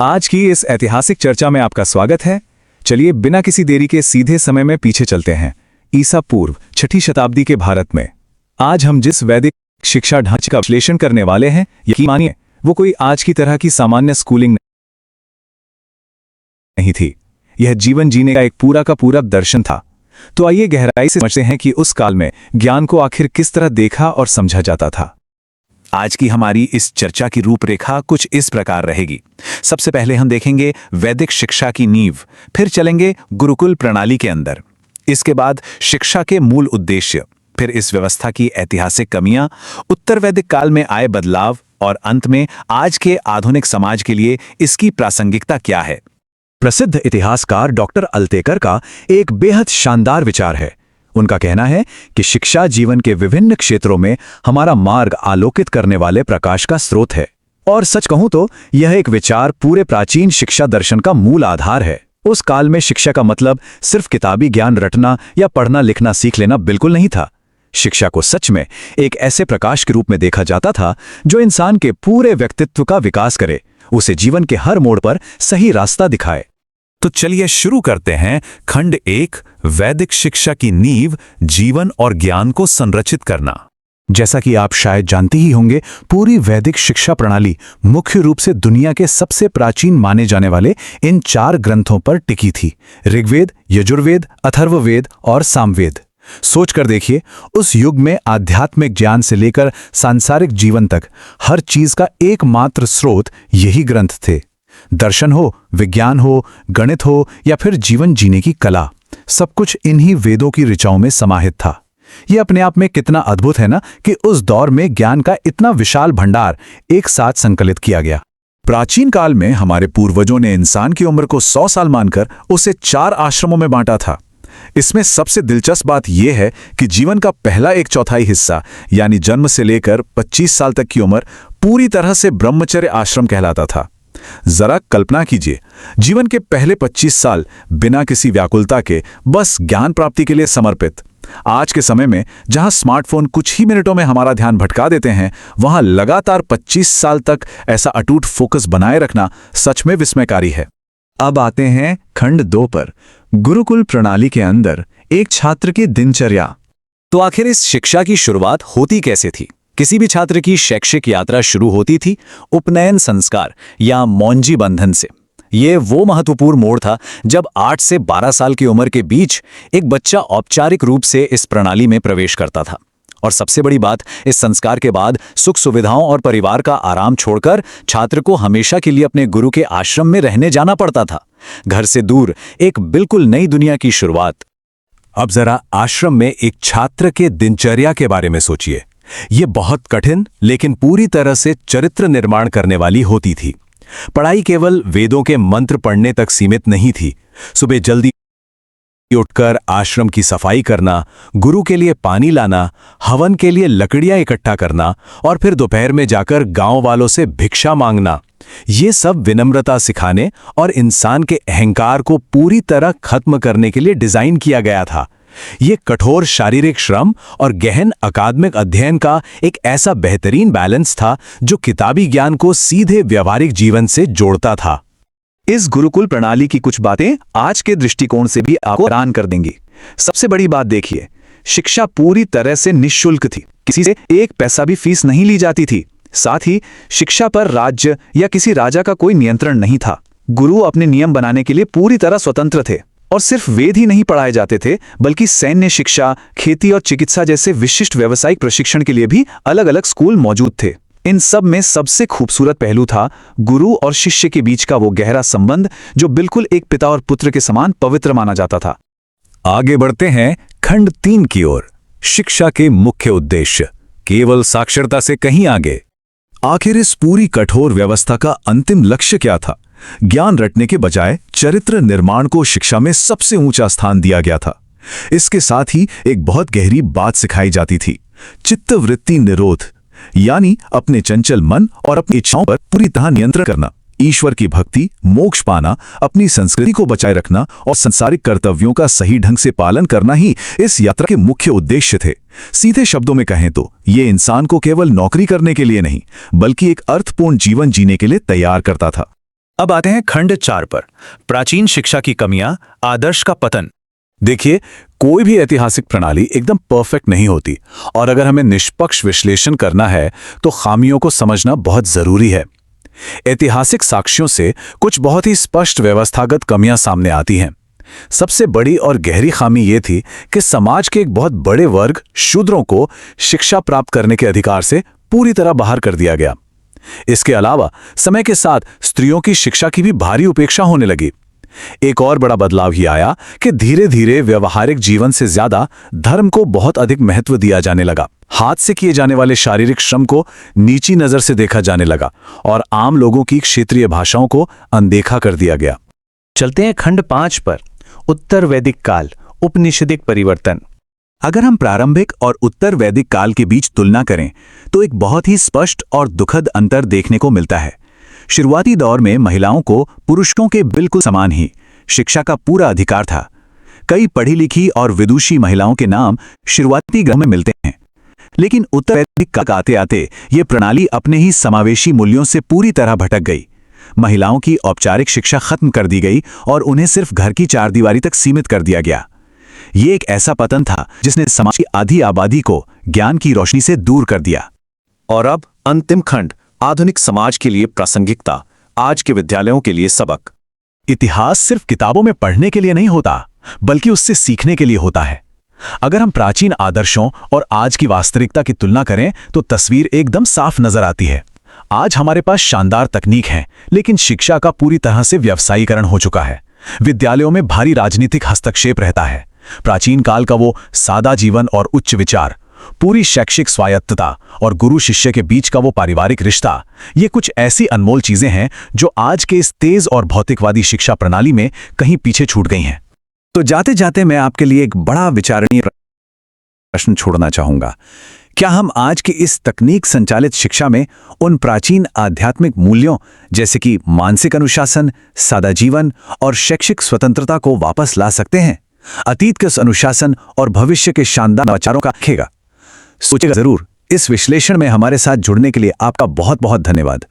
आज की इस ऐतिहासिक चर्चा में आपका स्वागत है। चलिए बिना किसी देरी के सीधे समय में पीछे चलते हैं, ईसा पूर्व 6ठी शताब्दी के भारत में। आज हम जिस वैदिक शिक्षा ढांचे का विश्लेषण करने वाले हैं, यकीन मानिए वो कोई आज की तरह की सामान्य स्कूलिंग नहीं थी। यह जीवन जीने का एक पूरा का पूरा दर्शन था। तो आइए गहराई से समझते हैं कि उस काल में ज्ञान को आखिर किस तरह देखा और समझा जाता था। आज की हमारी इस चर्चा की रूपरेखा कुछ इस प्रकार रहेगी। सबसे पहले हम देखेंगे वैदिक शिक्षा की नींव, फिर चलेंगे गुरुकुल प्रणाली के अंदर, इसके बाद शिक्षा के मूल उद्देश्य, फिर इस व्यवस्था की ऐतिहासिक कमियां, उत्तर वैदिक काल में आए बदलाव और अंत में आज के आधुनिक समाज के लिए इसकी प्रासंगिकता क्या है। प्रसिद्ध इतिहासकार डॉक्टर अल्तेकर का एक बेहद शानदार विचार है। उनका कहना है कि शिक्षा जीवन के विभिन्न क्षेत्रों में हमारा मार्ग आलोकित करने वाले प्रकाश का स्रोत है। और सच कहूं तो यह एक विचार पूरे प्राचीन शिक्षा दर्शन का मूल आधार है। उस काल में शिक्षा का मतलब सिर्फ किताबी ज्ञान रटना या पढ़ना लिखना सीख लेना बिल्कुल नहीं था। शिक्षा को सच में एक ऐसे प्रकाश के रूप में देखा जाता था जो इंसान के पूरे व्यक्तित्व का विकास करे, उसे जीवन के हर मोड़ पर सही रास्ता दिखाए। तो चलिए शुरू करते हैं खंड 1, वैदिक शिक्षा की नींव, जीवन और ज्ञान को संरचित करना। जैसा कि आप शायद जानते ही होंगे, पूरी वैदिक शिक्षा प्रणाली मुख्य रूप से दुनिया के सबसे प्राचीन माने जाने वाले इन 4 ग्रंथों पर टिकी थी: ऋग्वेद, यजुर्वेद, अथर्ववेद और सामवेद। सोचकर देखिए, उस युग में आध्यात्मिक ज्ञान से लेकर सांसारिक जीवन तक हर चीज का एकमात्र स्रोत यही ग्रंथ थे। दर्शन हो, विज्ञान हो, गणित हो या फिर जीवन जीने की कला, सब कुछ इन्हीं वेदों की ऋचाओं में समाहित था। यह अपने आप में कितना अद्भुत है ना कि उस दौर में ज्ञान का इतना विशाल भंडार एक साथ संकलित किया गया। प्राचीन काल में हमारे पूर्वजों ने इंसान की उम्र को 100 साल मानकर उसे 4 आश्रमों में बांटा था। इसमें सबसे दिलचस्प बात यह है कि जीवन का पहला 1/4 हिस्सा, यानी जन्म से लेकर 25 साल तक की उम्र, पूरी तरह से ब्रह्मचर्य आश्रम कहलाता था। जरा कल्पना कीजिए, जीवन के पहले 25 साल बिना किसी व्याकुलता के बस ज्ञान प्राप्ति के लिए समर्पित। आज के समय में जहां स्मार्टफोन कुछ ही मिनटों में हमारा ध्यान भटका देते हैं, वहां लगातार 25 साल तक ऐसा अटूट फोकस बनाए रखना सच में विस्मयकारी है। अब आते हैं खंड 2 पर, गुरुकुल प्रणाली के अंदर एक छात्र की दिनचर्या। तो आखिर इस शिक्षा की शुरुआत होती कैसे थी? किसी भी छात्र की शैक्षिक यात्रा शुरू होती थी उपनयन संस्कार या मौंजी बंधन से। ये वो महत्वपूर्ण मोड़ था जब 8 से 12 साल की उम्र के बीच एक बच्चा औपचारिक रूप से इस प्रणाली में प्रवेश करता था। और सबसे बड़ी बात, इस संस्कार के बाद सुख सुविधाओं और परिवार का आराम छोड़कर छात्र को हमेशा के लिए अपने गुरु के आश्रम में रहने जाना पड़ता था। घर से दूर एक बिल्कुल नई दुनिया की शुरुआत। अब जरा आश्रम में एक छात्र के दिनचर्या के बारे में सोचिए। ये बहुत कठिन लेकिन पूरी तरह से चरित्र निर्माण करने वाली होती थी। पढ़ाई केवल वेदों के मंत्र पढ़ने तक सीमित नहीं थी। सुबह जल्दी उठकर आश्रम की सफाई करना, गुरु के लिए पानी लाना, हवन के लिए लकड़ियां इकट्ठा करना और फिर दोपहर में जाकर गांव वालों से भिक्षा मांगना, ये सब विनम्रता सिखाने और इंसान के अहंकार को पूरी तरह खत्म करने के लिए डिजाइन किया गया था। ये कठोर शारीरिक श्रम और गहन अकादमिक अध्ययन का एक ऐसा बेहतरीन बैलेंस था जो किताबी ज्ञान को सीधे व्यवहारिक जीवन से जोड़ता था। इस गुरुकुल प्रणाली की कुछ बातें आज के दृष्टिकोण से भी आपको हैरान कर देंगी। सबसे बड़ी बात देखिए, शिक्षा पूरी तरह से निःशुल्क थी। किसी से 1 पैसा भी फीस नहीं ली जाती थी। साथ ही शिक्षा पर राज्य या किसी राजा का कोई नियंत्रण नहीं था। गुरु अपने नियम बनाने के लिए पूरी तरह स्वतंत्र थे। और सिर्फ वेद ही नहीं पढ़ाए जाते थे, बल्कि सैन्य शिक्षा, खेती और चिकित्सा जैसे विशिष्ट व्यावसायिक प्रशिक्षण के लिए भी अलग अलग स्कूल मौजूद थे। इन सब में सबसे खूबसूरत पहलू था गुरु और शिष्य के बीच का वो गहरा संबंध जो बिल्कुल एक पिता और पुत्र के समान पवित्र माना जाता था। आगे बढ़ते हैं खंड 3 की ओर, शिक्षा के मुख्य उद्देश्य, केवल साक्षरता से कहीं आगे। आखिर इस पूरी कठोर व्यवस्था का अंतिम लक्ष्य क्या था? ज्ञान रटने के बजाय चरित्र निर्माण को शिक्षा में सबसे ऊंचा स्थान दिया गया था। इसके साथ ही एक बहुत गहरी बात सिखाई जाती थी: चित्तवृत्ति निरोध, यानी अपने चंचल मन और अपनी इच्छाओं पर पूरी तरह नियंत्रण करना, ईश्वर की भक्ति, मोक्ष पाना, अपनी संस्कृति को बचाए रखना और सांसारिक कर्तव्यों का सही ढंग से पालन करना ही इस यात्रा के मुख्य उद्देश्य थे। सीधे शब्दों में कहें तो ये इंसान को केवल नौकरी करने के लिए नहीं, बल्कि एक अर्थपूर्ण जीवन जीने के लिए तैयार करता था। अब आते हैं खंड 4 पर, प्राचीन शिक्षा की कमियां, आदर्श का पतन। देखिए, कोई भी ऐतिहासिक प्रणाली एकदम परफेक्ट नहीं होती, और अगर हमें निष्पक्ष विश्लेषण करना है तो खामियों को समझना बहुत जरूरी है। ऐतिहासिक साक्ष्यों से कुछ बहुत ही स्पष्ट व्यवस्थागत कमियां सामने आती हैं। सबसे बड़ी और गहरी खामी यह थी कि समाज के एक बहुत बड़े वर्ग, शूद्रों को शिक्षा प्राप्त करने के अधिकार से पूरी तरह बाहर कर दिया गया। इसके अलावा समय के साथ स्त्रियों की शिक्षा की भी भारी उपेक्षा होने लगी। एक और बड़ा बदलाव ही आया कि धीरे धीरे व्यवहारिक जीवन से ज्यादा धर्म को बहुत अधिक महत्व दिया जाने लगा। हाथ से किए जाने वाले शारीरिक श्रम को नीची नजर से देखा जाने लगा और आम लोगों की क्षेत्रीय भाषाओं को अनदेखा कर दिया गया। चलते हैं खंड 5 पर, उत्तर वैदिक काल, उपनिषदिक परिवर्तन। अगर हम प्रारंभिक और उत्तर वैदिक काल के बीच तुलना करें तो एक बहुत ही स्पष्ट और दुखद अंतर देखने को मिलता है। शुरुआती दौर में महिलाओं को पुरुषों के बिल्कुल समान ही शिक्षा का पूरा अधिकार था। कई पढ़ी लिखी और विदुषी महिलाओं के नाम शुरुआती ग्रंथों में मिलते हैं, लेकिन उत्तर वैदिक काल आते आते ये प्रणाली अपने ही समावेशी मूल्यों से पूरी तरह भटक गई। महिलाओं की औपचारिक शिक्षा खत्म कर दी गई और उन्हें सिर्फ घर की चारदीवारी तक सीमित कर दिया गया। ये एक ऐसा पतन था जिसने समाज की आधी आबादी को ज्ञान की रोशनी से दूर कर दिया। और अब अंतिम खंड, आधुनिक समाज के लिए प्रासंगिकता, आज के विद्यालयों के लिए सबक। इतिहास सिर्फ किताबों में पढ़ने के लिए नहीं होता, बल्कि उससे सीखने के लिए होता है। अगर हम प्राचीन आदर्शों और आज की वास्तविकता की तुलना करें तो तस्वीर एकदम साफ नजर आती है। आज हमारे पास शानदार तकनीक है, लेकिन शिक्षा का पूरी तरह से व्यवसायीकरण हो चुका है। विद्यालयों में भारी राजनीतिक हस्तक्षेप रहता है। प्राचीन काल का वो सादा जीवन और उच्च विचार, पूरी शैक्षिक स्वायत्तता और गुरु शिष्य के बीच का वो पारिवारिक रिश्ता, ये कुछ ऐसी अनमोल चीजें हैं जो आज के इस तेज और भौतिकवादी शिक्षा प्रणाली में कहीं पीछे छूट गई हैं। तो जाते जाते मैं आपके लिए एक बड़ा विचारणीय प्रश्न छोड़ना चाहूंगा। क्या हम आज की इस तकनीक संचालित शिक्षा में उन प्राचीन आध्यात्मिक मूल्यों जैसे कि मानसिक अनुशासन, सादा जीवन और शैक्षिक स्वतंत्रता को वापस ला सकते हैं? अतीत के उस अनुशासन और भविष्य के शानदार नवाचारों का रखेगा? सोचेगा जरूर। इस विश्लेषण में हमारे साथ जुड़ने के लिए आपका बहुत बहुत धन्यवाद।